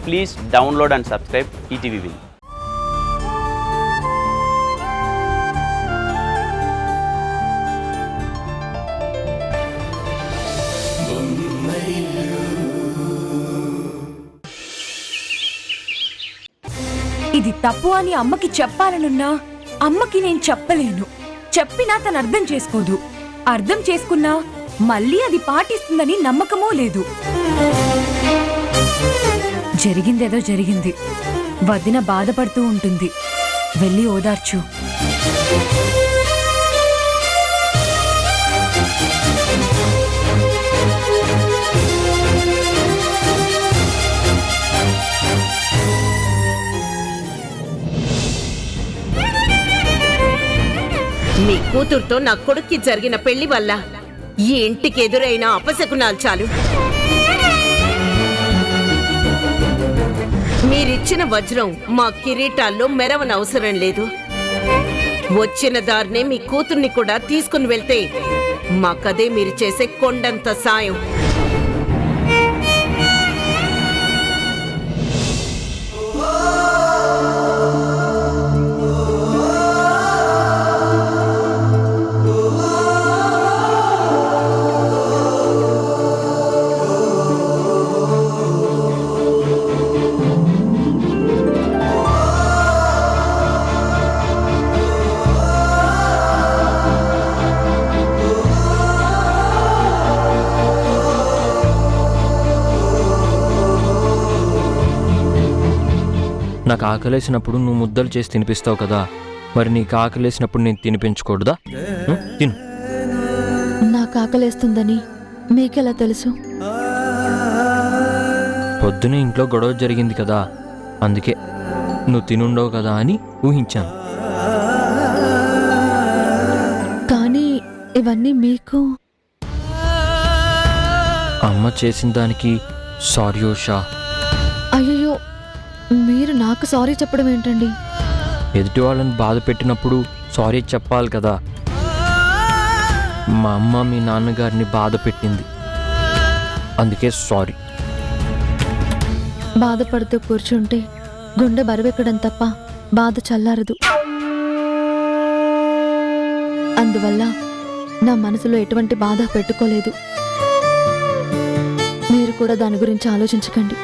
Please download and subscribe ETV win. ఇది తప్పు అని అమ్మకి చెప్పాలనున్నా అమ్మకి నేను చెప్పలేను. చెప్పినా తను అర్థం చేసుకోదు. అర్థం చేసుకున్నా మళ్ళీ అది పాటిస్తుందని నమ్మకమూ లేదు. జరిగిందేదో జరిగింది. వదిన బాధపడుతూ ఉంటుంది. వెళ్ళి ఓదార్చు. మీ కూతురుతో నా కొడుక్కి జరిగిన పెళ్లి వల్ల ఈ ఇంటికి ఎదురైన అపశకునాలు చాలు. మీరిచ్చిన వజ్రం మా కిరీటాల్లో మెరవనవసరం లేదు. వచ్చిన దారినే మీ కూతుర్ని కూడా తీసుకుని వెళ్తే మాకదే మీరు చేసే కొండంత సాయం. నాకు ఆకలేసినప్పుడు నువ్వు ముద్దలు చేసి తినిపిస్తావు కదా, మరి నీకు ఆకలేసినప్పుడు నేను తినిపించకూడదా? తిను. నాకు ఆకలేస్తుందని మీకెలా తెలుసు? పొద్దునే ఇంట్లో గొడవ జరిగింది కదా, అందుకే నువ్వు తినుండవు కదా అని ఊహించాను. కానీ ఇవన్నీ మీకు అమ్మ చేసిన దానికి సారీ ఉషా. అయ్యో, మీరు నాకు సారీ చెప్పడం ఏంటండి? ఎదుటి వాళ్ళని బాధ పెట్టినప్పుడు సారీ చెప్పాలి కదా. మా అమ్మ మీ నాన్నగారిని బాధ పెట్టింది, అందుకే సారీ. బాధపడుతూ కూర్చుంటే గుండె బరువెక్కడం తప్ప బాధ చల్లారదు. అందువల్ల నా మనసులో ఎటువంటి బాధ పెట్టుకోలేదు. మీరు కూడా దాని గురించి ఆలోచించకండి.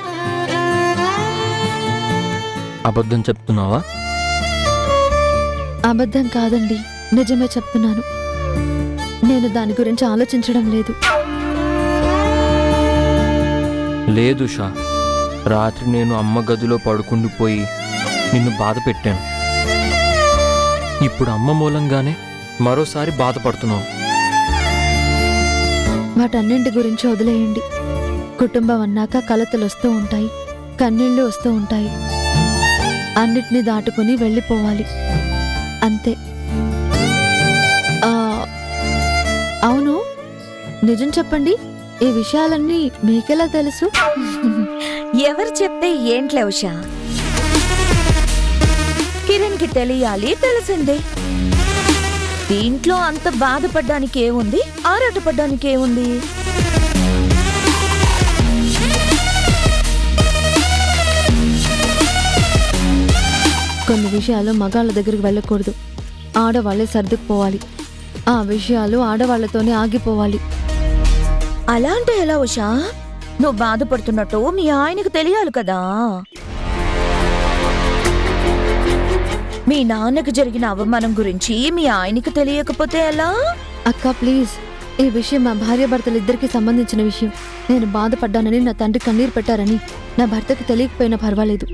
అబద్ధం చెప్తున్నావా? అబద్ధం కాదండి, నిజమే చెప్తున్నాను. నేను దాని గురించి ఆలోచించడం లేదు. లేదు ఉషా, రాత్రి నేను అమ్మ గదిలో పడుకుండిపోయి నిన్ను బాధ పెట్టాను. ఇప్పుడు అమ్మ మూలంగానే మరోసారి బాధపడుతున్నావు. వాటన్నింటి గురించి వదిలేయండి. కుటుంబం అన్నాక కలతలు వస్తూ ఉంటాయి, కన్నీళ్లు వస్తూ ఉంటాయి. అన్నిటినీ దాటుకుని వెళ్ళిపోవాలి, అంతే. అవును, నిజం చెప్పండి, ఈ విషయాలన్నీ మీకెలా తెలుసు? ఎవరు చెప్తే ఏంట్లే ఉషా, కిరణ్ కి తెలియాలి, తెలిసిందే. దీంట్లో అంత బాధపడ్డానికి ఏముంది, ఆరాటపడ్డానికి ఏముంది? కొన్ని విషయాలు మగాళ్ళ దగ్గరికి వెళ్ళకూడదు, ఆడవాళ్లే సర్దుకుపోవాలి. ఆ విషయాలు ఆడవాళ్లతోనే ఆగిపోవాలి. అలా అంటే ఎలా ఉషా? నువ్వు బాధపడుతున్నట్టు మీ ఆయనకు తెలియాలి కదా. మీ నాన్నకు జరిగిన అవమానం గురించి మీ ఆయనకు తెలియకపోతే ఎలా? అక్క ప్లీజ్, ఈ విషయం మా భార్యాభర్తలిద్దరికీ సంబంధించిన విషయం. నేను బాధపడ్డానని నా తండ్రి కన్నీరు పెట్టారని నా భర్తకి తెలియకపోయినా పర్వాలేదు.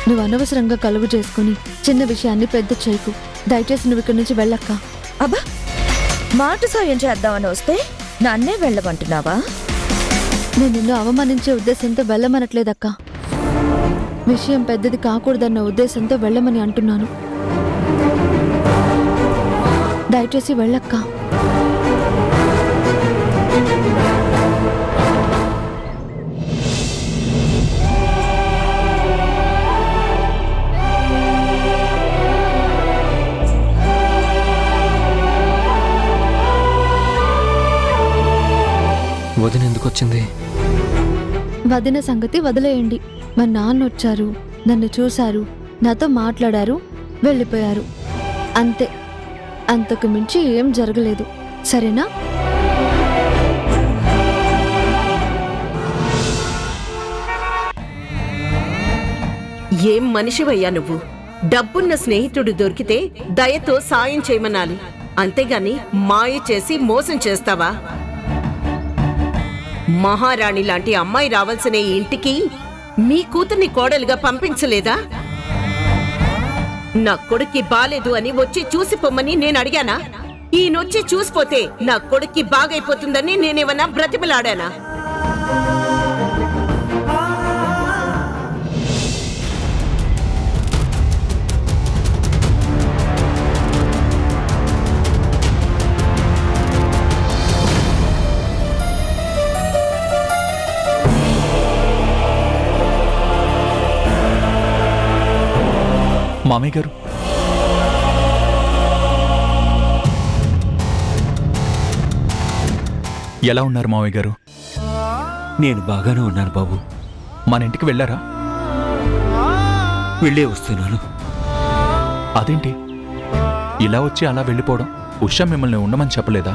నువ్వు అనవసరంగా కలుగు చేసుకుని చిన్న విషయాన్ని పెద్ద చేయకు. దయచేసి నువ్వు ఇక్కడి నుంచి వెళ్ళక్క. అబ్బా, మాట సాయం చేద్దామని వస్తే నన్నే వెళ్ళమంటున్నావా? నేను నిన్ను అవమానించే ఉద్దేశంతో వెళ్ళమనట్లేదక్క. విషయం పెద్దది కాకూడదన్న ఉద్దేశంతో వెళ్ళమని అంటున్నాను. దయచేసి వెళ్ళక్క. వదిన ఎందుకు వచ్చింది? వదిన సంగతి వదిలేయండి. మా నాన్న వచ్చారు, నన్ను చూశారు, నాతో మాట్లాడారు, వెళ్ళిపోయారు. అంతే. అంతకు మించి ఏం జరగలేదు. సరేనా? ఏం మనిషివయ్యా నువ్వు? డబ్బున్న స్నేహితుడు దొరికితే దయతో సాయం చేయమనాలి, అంతేగాని మాయ చేసి మోసం చేస్తావా? మహారాణి లాంటి అమ్మాయి రావాల్సిన ఈ ఇంటికి మీ కూతుర్ని కోడలుగా పంపించలేదా? నా కొడుక్కి బాలేదు అని వచ్చి చూసిపోమ్మని నేను అడిగానా? ఈయనొచ్చి చూసిపోతే నా కొడుక్కి బాగైపోతుందని నేనేమన్నా బ్రతిమలాడానా? మామయ్య గారు, ఎలా ఉన్నారు మామయ్య గారు? నేను బాగానే ఉన్నాను బాబు. మన ఇంటికి వెళ్ళారా? వెళ్ళే వస్తున్నాను. అదేంటి ఇలా వచ్చి అలా వెళ్ళిపోవడం? ఉషా మిమ్మల్ని ఉండమని చెప్పలేదా?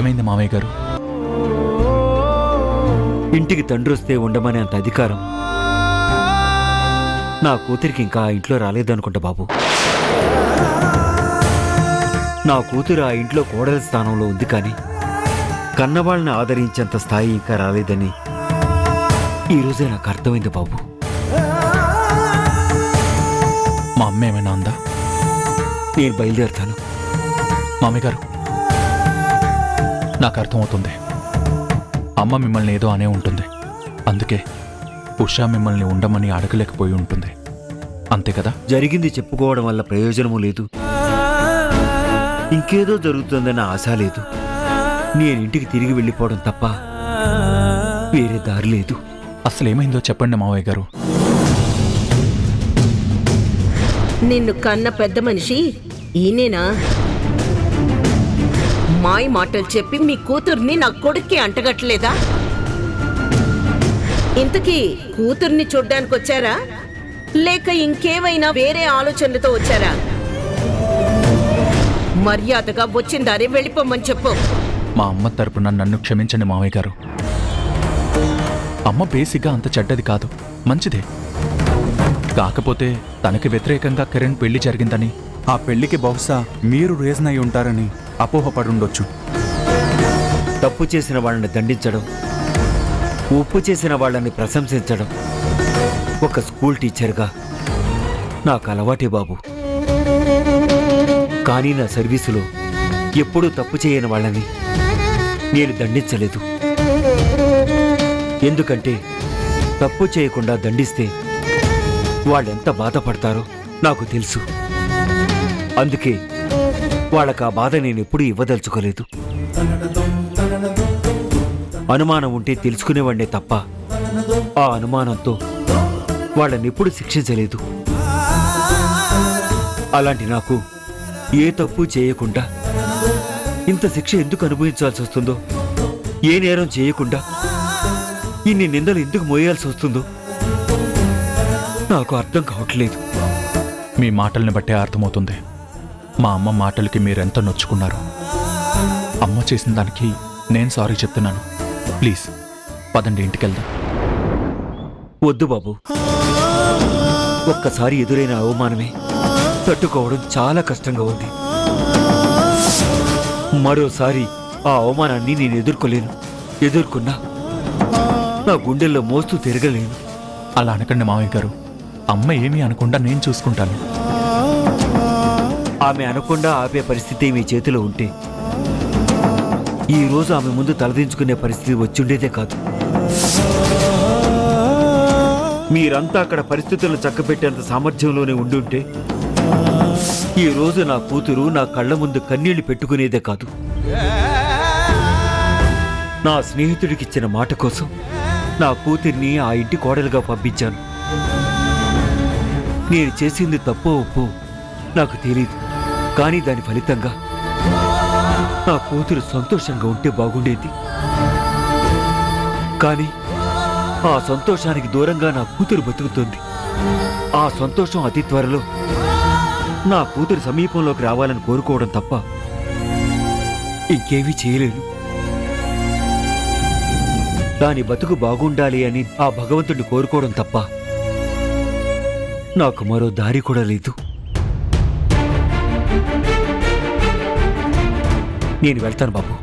ఏమైంది మామయ్య గారు? ఇంటికి తండ్రి వస్తే ఉండమనే అంత అధికారం నా కూతురికి ఇంకా ఆ ఇంట్లో రాలేదనుకుంటా బాబు. నా కూతురు ఆ ఇంట్లో కోడలి స్థానంలో ఉంది, కానీ కన్నవాళ్ళని ఆదరించేంత స్థాయి ఇంకా రాలేదని ఈరోజే నాకు అర్థమైంది బాబు. మా అమ్మ ఏమైనా ఉందా? నేను బయలుదేరుతాను. మామయ్య గారు, నాకు అర్థమవుతుంది. అమ్మ మిమ్మల్ని ఏదో అనే ఉంటుంది, అందుకే ఉషా మిమ్మల్ని ఉండమని అడగలేకపోయి ఉంటుంది, అంతే కదా? జరిగింది చెప్పుకోవడం వల్ల ప్రయోజనము లేదు, ఇంకేదో జరుగుతుందన్న ఆశ లేదు. నేను ఇంటికి తిరిగి వెళ్ళిపోవడం తప్ప వేరే దారి లేదు. అసలు ఏమైందో చెప్పండి మావయ్య గారు. నిన్ను కన్న పెద్ద మనిషి ఈయనేనా? మాయ మాటలు చెప్పి మీ కూతుర్ని నా కొడుక్కి అంటగట్టలేదా? ఇంతకీ కూతుర్ని చూడ్డానికి వచ్చారా, లేక ఇంకేమైనా వేరే ఆలోచనలతో వచ్చారా? మర్యాదగా వచ్చిందారే వెళ్ళిపోమని చెప్పు. మా అమ్మ తరపున నన్ను క్షమించండి మావయ్య గారు. అమ్మ బేసిక్గా అంత చెడ్డది కాదు, మంచిదే. కాకపోతే తనకి వ్యతిరేకంగా కిరణ్ పెళ్లి జరిగిందని, ఆ పెళ్లికి బహుశా మీరు రీజన్ అయి ఉంటారని అపోహపడుండొచ్చు. తప్పు చేసిన వాళ్ళని దండించడం, ఉప్పు చేసిన వాళ్ళని ప్రశంసించడం ఒక స్కూల్ టీచర్గా నాకు అలవాటే బాబు. కానీ నా సర్వీసులో ఎప్పుడూ తప్పు చేయని వాళ్ళని నేను దండించలేదు. ఎందుకంటే తప్పు చేయకుండా దండిస్తే వాళ్ళెంత బాధపడతారో నాకు తెలుసు. అందుకే వాళ్ళకి ఆ బాధ నేను ఎప్పుడూ ఇవ్వదలుచుకోలేదు. అనుమానం ఉంటే తెలుసుకునేవాడినే తప్ప ఆ అనుమానంతో వాళ్ళని ఎప్పుడు శిక్షించలేదు. అలాంటి నాకు ఏ తప్పు చేయకుండా ఇంత శిక్ష ఎందుకు అనుభవించాల్సి వస్తుందో, ఏ నేరం చేయకుండా ఇన్ని నిందలు ఎందుకు మోయాల్సి వస్తుందో నాకు అర్థం కావట్లేదు. మీ మాటల్ని బట్టే అర్థమవుతుంది మా అమ్మ మాటలకి మీరెంత నొచ్చుకున్నారు. అమ్మ చేసిన దానికి నేను సారీ చెప్తున్నాను. ప్లీజ్ పదండి, ఇంటికెళ్దాం. వద్దు బాబు, ఒక్కసారి ఎదురైన అవమానమే తట్టుకోవడం చాలా కష్టంగా ఉంది. మరోసారి ఆ అవమానాన్ని నేను ఎదుర్కోలేను. ఎదుర్కొన్నా నా గుండెల్లో మోస్తూ తిరగలేను. అలా అనకండి మావయ్య గారు. అమ్మ ఏమీ అనకుండా నేను చూసుకుంటాను. ఆమె అనకుండా ఆపే పరిస్థితి మీ చేతిలో ఉంటే ఈ రోజు ఆమె ముందు తలదించుకునే పరిస్థితి వచ్చుండేదే కాదు. మీరంతా అక్కడ పరిస్థితులను చక్కబెట్టేంత సామర్థ్యంలోనే ఉండుంటే ఈ రోజు నా కూతురు నా కళ్ళ ముందు కన్నీళ్లు పెట్టుకునేదే కాదు. నా స్నేహితుడికిచ్చిన మాట కోసం నా కూతుర్ని ఆ ఇంటి కోడలుగా పంపించాను. నేను చేసింది తప్పో ఒప్పో నాకు తెలియదు, కానీ దాని ఫలితంగా నా కూతురు సంతోషంగా ఉంటే బాగుండేది. కానీ ఆ సంతోషానికి దూరంగా నా కూతురు బతుకుతుంది. ఆ సంతోషం అతి త్వరలో నా కూతురు సమీపంలోకి రావాలని కోరుకోవడం తప్ప ఇంకేమీ చేయలేను. దాని బతుకు బాగుండాలి అని ఆ భగవంతుడిని కోరుకోవడం తప్ప నాకు మరో దారి కూడా లేదు. నేను వెళ్తాను బాబు.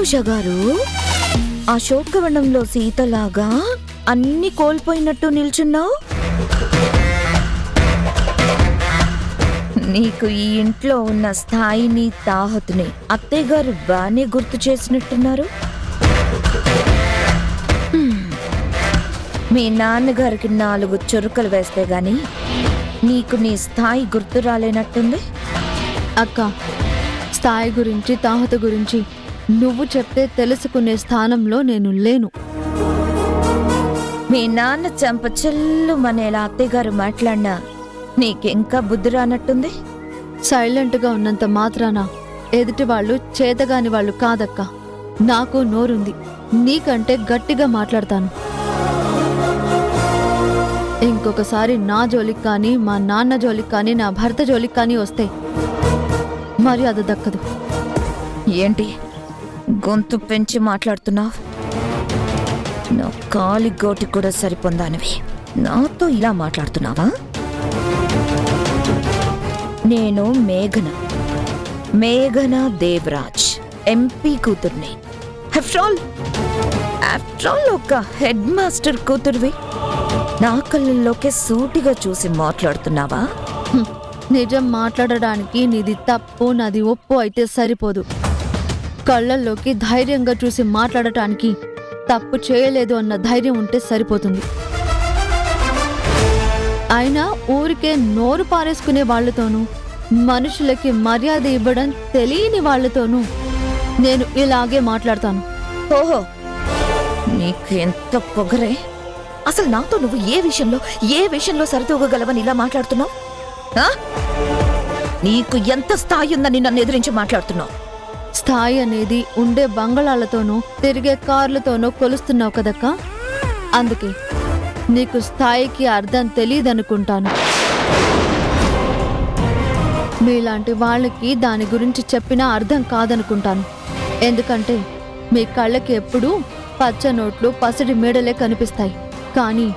ఉషా గారు, అశోకవనంలో సీతలాగా అన్ని కోల్పోయినట్టు నిల్చున్నావు. నీకు ఈ ఇంట్లో ఉన్న స్థాయిని తాహతుని అత్తయ్య గారు బానే గుర్తు చేసినట్టున్నారు. మీ నాన్నగారికి 4 చురుకలు వేస్తే గాని నీకు నీ స్థాయి గుర్తు రాలేనట్టుంది. అక్క, స్థాయి గురించి తాహత గురించి నువ్వు చెప్తే తెలుసుకునే స్థానంలో నేను లేను. మీ నాన్న చంప చెల్లుమనేలా అత్తయ్యగారు మాట్లాడినా నీకింకా బుద్ధి రానట్టుంది. సైలెంట్గా ఉన్నంత మాత్రాన ఎదుటి వాళ్ళు చేతగాని వాళ్ళు కాదక్క. నాకు నోరుంది, నీకంటే గట్టిగా మాట్లాడతాను. ఇంకొకసారి నా జోలికి కానీ, మా నాన్న జోలికి కానీ, నా భర్త జోలికి కానీ వస్తే మర్యాద దక్కదు. ఏంటి గొంతు పెంచి మాట్లాడుతున్నావు? నా కాలి గోటి కూడా సరిపొందానివి నాతో ఇలా మాట్లాడుతున్నావా? నేను మేఘన దేవరాజ్, ఎంపీ కూతుర్ని. ఆఫ్టర్ ఆల్ ఒక హెడ్ మాస్టర్ కూతురువి నా కళ్ళల్లోకే సూటిగా చూసి మాట్లాడుతున్నావా? నిజం మాట్లాడడానికి నీది తప్పు నాది ఒప్పు అయితే సరిపోదు. కళ్ళల్లోకి ధైర్యంగా చూసి మాట్లాడటానికి తప్పు చేయలేదు అన్న ధైర్యం ఉంటే సరిపోతుంది. అయినా ఊరికే నోరు పారేసుకునే వాళ్లతోనూ, మనుషులకి మర్యాద ఇవ్వడం తెలియని వాళ్లతోనూ నేను ఇలాగే మాట్లాడతాను. ఓహో, నీకు ఎంత పొగరే! అసలు నాతో నువ్వు ఏ విషయంలో సరితూగగలవని ఇలా మాట్లాడుతున్నావు? నీకు ఎంత స్థాయి ఉందని నన్ను ఎదిరించి మాట్లాడుతున్నావు? స్థాయి అనేది ఉండే బంగళాలతోనూ తిరిగే కార్లతోనూ కొలుస్తున్నావు కదక్క. అందుకే నీకు స్థాయికి అర్థం తెలియదనుకుంటాను. మీలాంటి వాళ్ళకి దాని గురించి చెప్పినా అర్థం కాదనుకుంటాను. ఎందుకంటే మీ కళ్ళకి ఎప్పుడూ పచ్చ నోట్లు, పసిడి మేడలే కనిపిస్తాయి. కానీ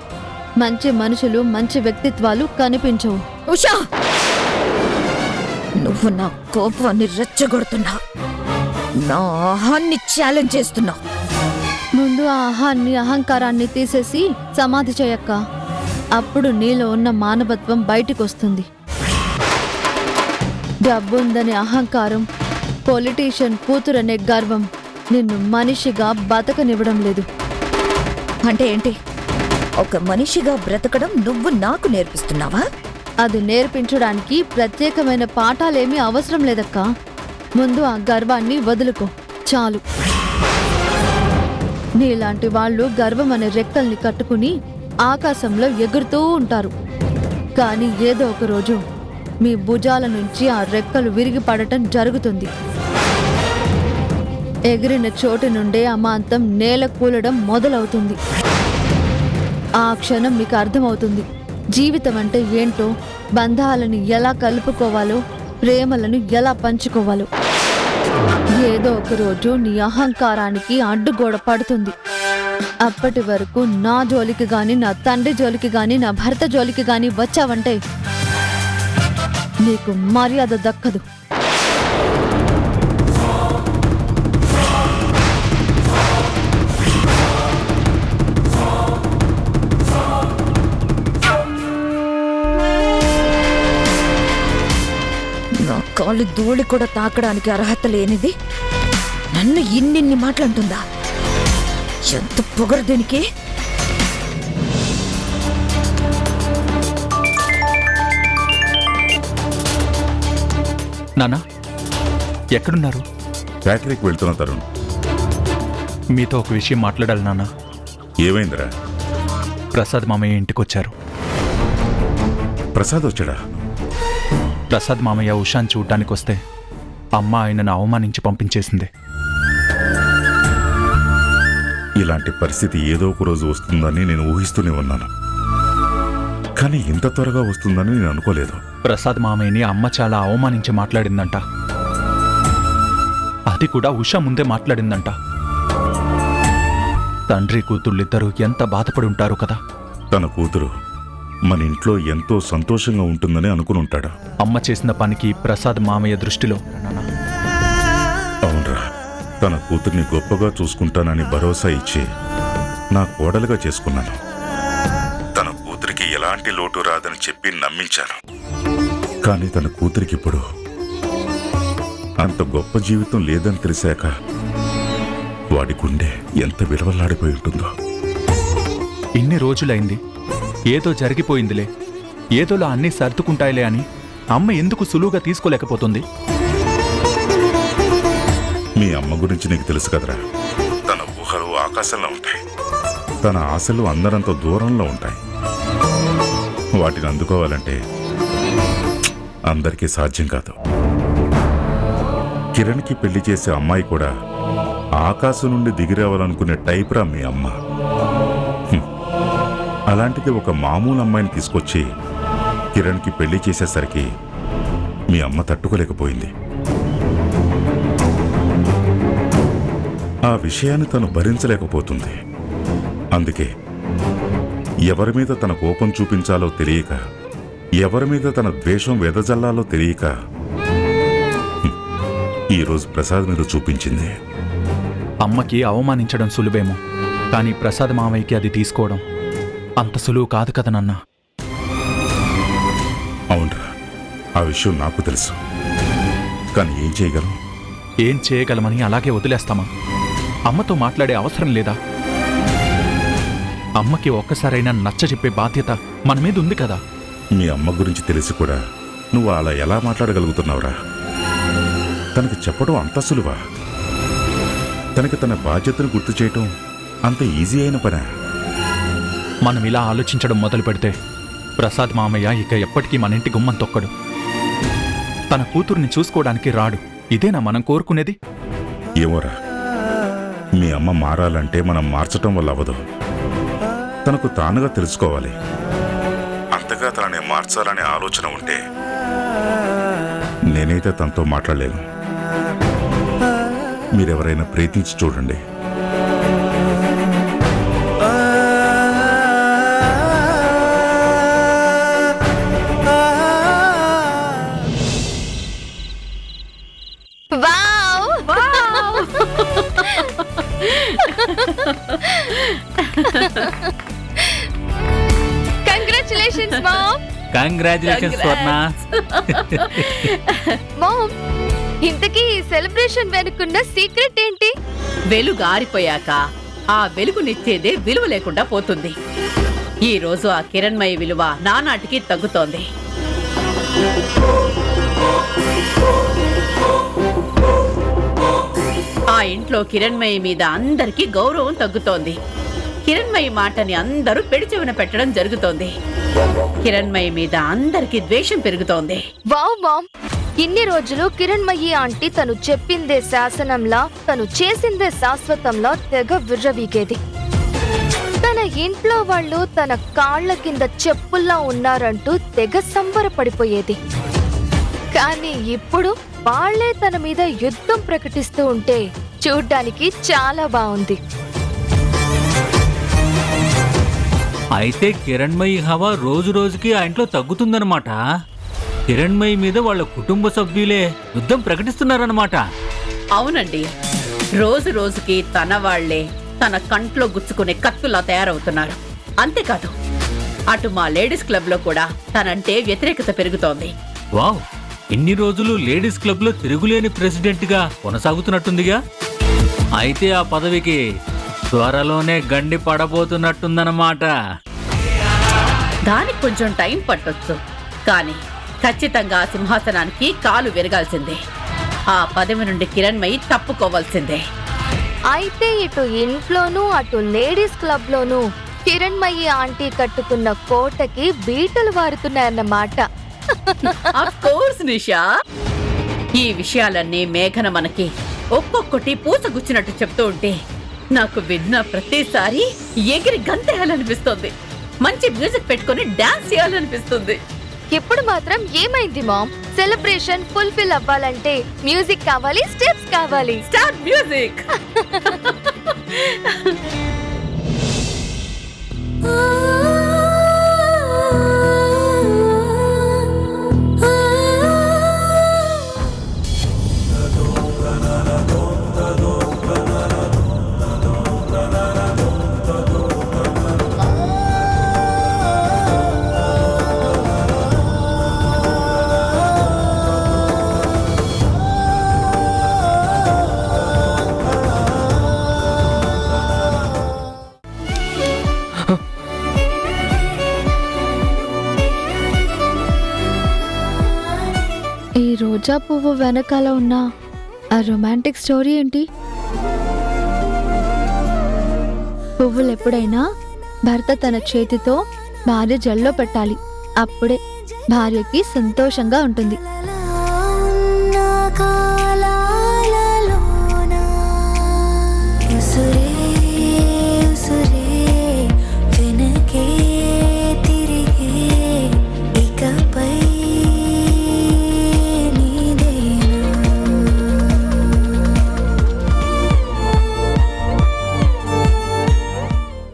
మంచి మనుషులు, మంచి వ్యక్తిత్వాలు కనిపించవు. ఉషా, నువ్వు నా కోపాన్ని రెచ్చగొడుతున్నావు, నా ఆహాన్ని ఛాలెంజ్ చేస్తున్నావు. ముందు ఆ ఆహాన్ని, అహంకారాన్ని తీసేసి సమాధి చేయక్క. అప్పుడు నీలో ఉన్న మానవత్వం బయటికొస్తుంది. డబ్బుందనే అహంకారం, పొలిటీషియన్ కూతురనే గర్వం నిన్ను మనిషిగా బతకనివ్వడం లేదు. అంటే ఏంటి? ఒక మనిషిగా బ్రతకడం నువ్వు నాకు నేర్పిస్తున్నావా? అది నేర్పించడానికి ప్రత్యేకమైన పాఠాలేమీ అవసరం లేదక్కా. ముందు ఆ గర్వాన్ని వదులుకో, చాలు. నీలాంటి వాళ్ళు గర్వం అనే రెక్కల్ని కట్టుకుని ఆకాశంలో ఎగురుతూ ఉంటారు. కానీ ఏదో ఒక రోజు మీ భుజాల నుంచి ఆ రెక్కలు విరిగి పడటం జరుగుతుంది. ఎగిరిన చోటు నుండే అమాంతం నేల కూలడం మొదలవుతుంది. ఆ క్షణం మీకు అర్థమవుతుంది జీవితం అంటే ఏంటో, బంధాలను ఎలా కలుపుకోవాలో, ప్రేమలను ఎలా పంచుకోవాలో. ఏదో ఒక రోజు నీ అహంకారానికి అడ్డుగోడ పడుతుంది. అప్పటి వరకు నా జోలికి గాని, నా తండ్రి జోలికి గాని, నా భర్త జోలికి గాని వచ్చావంటే నీకు మర్యాద దక్కదు. కాళ్ళు ధూళి కూడా తాకడానికి అర్హత లేనిది నన్ను ఇన్నిన్ని మాట్లాడుతుందా? ఎంత పొగరు దీనికి! నానా ఎక్కడున్నారు? ఫ్యాక్టరీకి వెళ్తున్న తరుణ్. మీతో ఒక విషయం మాట్లాడాలి నాన్న. ఏమైందిరా? ప్రసాద్ మామయ్య ఇంటికొచ్చారు. ప్రసాద్ వచ్చాడా? ప్రసాద్ మామయ్య ఉషాన్ చూడ్డానికి వస్తే అమ్మ ఆయనను అవమానించి పంపించేసింది. ఇలాంటి పరిస్థితి ఏదో ఒక రోజు వస్తుందని నేను ఊహిస్తూనే ఉన్నాను, కానీ ఇంత త్వరగా వస్తుందని నేను అనుకోలేదు. ప్రసాద్ మామయ్యని అమ్మ చాలా అవమానించి మాట్లాడిందంట. అది కూడా ఉషా ముందే మాట్లాడిందంట. తండ్రి కూతుళ్ళిద్దరూ ఎంత బాధపడి ఉంటారు కదా. తన కూతురు మన ఇంట్లో ఎంతో సంతోషంగా ఉంటుందని అనుకుని ఉంటాడు. అమ్మ చేసిన పనికి ప్రసాద్ మామయ్య దృష్టిలో అవునరా, తన కూతుర్ని గొప్పగా చూసుకుంటానని భరోసా ఇచ్చి నా కోడలుగా చేసుకున్నాను. తన కూతురికి ఎలాంటి లోటు రాదని చెప్పి నమ్మించాను. కానీ తన కూతురికి ఇప్పుడు అంత గొప్ప జీవితం లేదని తెలిసాక వాడి గుండె ఎంత విలువలాడిపోయి ఉంటుందో. ఇన్ని రోజులైంది, ఏదో జరిగిపోయిందిలే, ఏదోలా అన్నీ సర్దుకుంటాయిలే అని అమ్మ ఎందుకు సులువుగా తీసుకోలేకపోతుంది? మీ అమ్మ గురించి నీకు తెలుసు కదరా, తన ఊహలు ఆకాశంలో ఉంటాయి, తన ఆశలు అందరంత దూరంలో ఉంటాయి. వాటిని అందుకోవాలంటే అందరికీ సాధ్యం కాదు. కిరణ్కి పెళ్లి చేసే అమ్మాయి కూడా ఆకాశం నుండి దిగిరావాలనుకునే టైప్రా మీ అమ్మ. అలాంటిది ఒక మామూలు అమ్మాయిని తీసుకొచ్చి కిరణ్కి పెళ్లి చేసేసరికి మీ అమ్మ తట్టుకోలేకపోయింది. ఆ విషయాన్ని తను భరించలేకపోతుంది. అందుకే ఎవరి మీద తన కోపం చూపించాలో తెలియక, ఎవరి మీద తన ద్వేషం వెదజల్లాలో తెలియక ఈరోజు ప్రసాద్ మీద చూపించింది. అమ్మకి అవమానించడం సులువేమో, కానీ ప్రసాద్ మామయ్యకి అది తీసుకోవడం అంత సులువు కాదు కదా నాన్న. అవునరా, ఆ విషయం నాకు తెలుసు, కానీ ఏం చేయగలం? ఏం చేయగలమని అలాగే వదిలేస్తామా? అమ్మతో మాట్లాడే అవసరం లేదా? అమ్మకి ఒక్కసారైనా నచ్చ చెప్పే బాధ్యత మన మీద ఉంది కదా. మీ అమ్మ గురించి తెలిసి కూడా నువ్వు అలా ఎలా మాట్లాడగలుగుతున్నావురా? తనకి చెప్పడం అంత సులువా? తనకి తన బాధ్యతను గుర్తు చేయటం అంత ఈజీ అయిన పనా? మనం ఇలా ఆలోచించడం మొదలు పెడితే ప్రసాద్ మామయ్య ఇక ఎప్పటికీ మన ఇంటి గుమ్మం తొక్కడు. తన కూతుర్ని చూసుకోవడానికి రాడు. ఇదేనా మనం కోరుకునేది? ఏమోరా, మీ అమ్మ మారాలంటే మనం మార్చటం వల్ల అవ్వదు. తనకు తానుగా తెలుసుకోవాలి. అంతగా తనని మార్చాలనే ఆలోచన ఉంటే నేనైతే తనతో మాట్లాడలేను. మీరెవరైనా ప్రయత్నించి చూడండి. Congratulations ma'am. Congratulations Swarna. Ma'am, ఇంతకీ ఈ సెలబ్రేషన్ వెనుకున్న సీక్రెట్ ఏంటి? వెలుగు ఆరిపోయాక ఆ వెలుగునిచ్చేదే విలువ లేకుండా పోతుంది. ఈ రోజు ఆ కిరణ్మయి విలువ నానాటికి తగ్గుతోంది. ఆ ఇంట్లో కిరణ్మయి మీద అందరికీ గౌరవం తగ్గుతోంది. కిరణ్మయి మాటని అందరూ పెడిచెవిన పెట్టడం జరుగుతోంది. కిరణ్మయి మీద అందరికీ ద్వేషం పెరుగుతోంది. వావ్ మామ్, ఇన్ని రోజులు కిరణ్మయి ఆంటీ తను చెప్పిందే శాసనంలా, తను చేసిందే శాశ్వతంలా తెగ విర్రవీగేది. తన ఇంట్లో వాళ్ళు తన కాళ్ల కింద చెప్పుల్లా ఉన్నారంటూ తెగ సంబరపడిపోయేది. కానీ ఇప్పుడు వాళ్లే తన మీద యుద్ధం ప్రకటిస్తూ ఉంటే చూడ్డానికి చాలా బాగుంది. అయితే కిరణ్మయి హవా రోజు రోజుకి ఆ ఇంట్లో తగ్గుతుందన్నమాట. కిరణ్మయి మీద వాళ్ళ కుటుంబ సభ్యులే యుద్ధం ప్రకటిస్తున్నారన్నమాట. అవునండి, రోజు రోజుకి తన వాళ్లే తన కంట్లో గుచ్చుకునే కత్తులా తయారవుతున్నారు. అంతేకాదు, అటు మా లేడీస్ క్లబ్ లో కూడా తనంటే వ్యతిరేకత పెరుగుతోంది. వావ్, ఇన్ని రోజులు లేడీస్ క్లబ్లో తిరుగులేని ప్రెసిడెంట్గా కొనసాగుతున్నట్టుందిగా. అయితే ఆ పదవికి త్వరలోనే గండి పడబోతున్నట్టుందన్నమాట. దానికి కొంచెం టైం పట్టొచ్చు, కానీ ఖచ్చితంగా ఆ సింహాసనానికి కాలు విరగాల్సిందే. ఆ పదవి నుండి కిరణ్మయి తప్పుకోవాల్సిందే. అయితే ఇటు ఇంట్లోనూ అటు లేడీస్ క్లబ్లోనూ కిరణ్మయి ఆంటీ కట్టుకున్న కోటకి బీటలు వారుతున్నాయన్నమాట. ఆఫ్ కోర్స్ నిషా, ఈ విషయాలన్నీ మేఘన మనకి ఒక్కొక్కటి పూసగుచ్చినట్టు చెప్తూ ఉంటే నాకు విన్న ప్రతిసారి ఎగిరి గంతేయాలనిపిస్తుంది. మంచి మ్యూజిక్ పెట్టుకుని డాన్స్ చేయాలనిపిస్తుంది. ఇప్పుడు మాత్రం ఏమైంది మామ్? సెలబ్రేషన్ ఫుల్ఫిల్ అవ్వాలంటే మ్యూజిక్ కావాలి, స్టెప్స్ కావాలి. Start music. ఈ రోజా పువ్వు వెనకాల ఉన్న ఆ రొమాంటిక్ స్టోరీ ఏంటి? పువ్వులు ఎప్పుడైనా భర్త తన చేతితో భార్య జల్లో పెట్టాలి. అప్పుడే భార్యకి సంతోషంగా ఉంటుంది.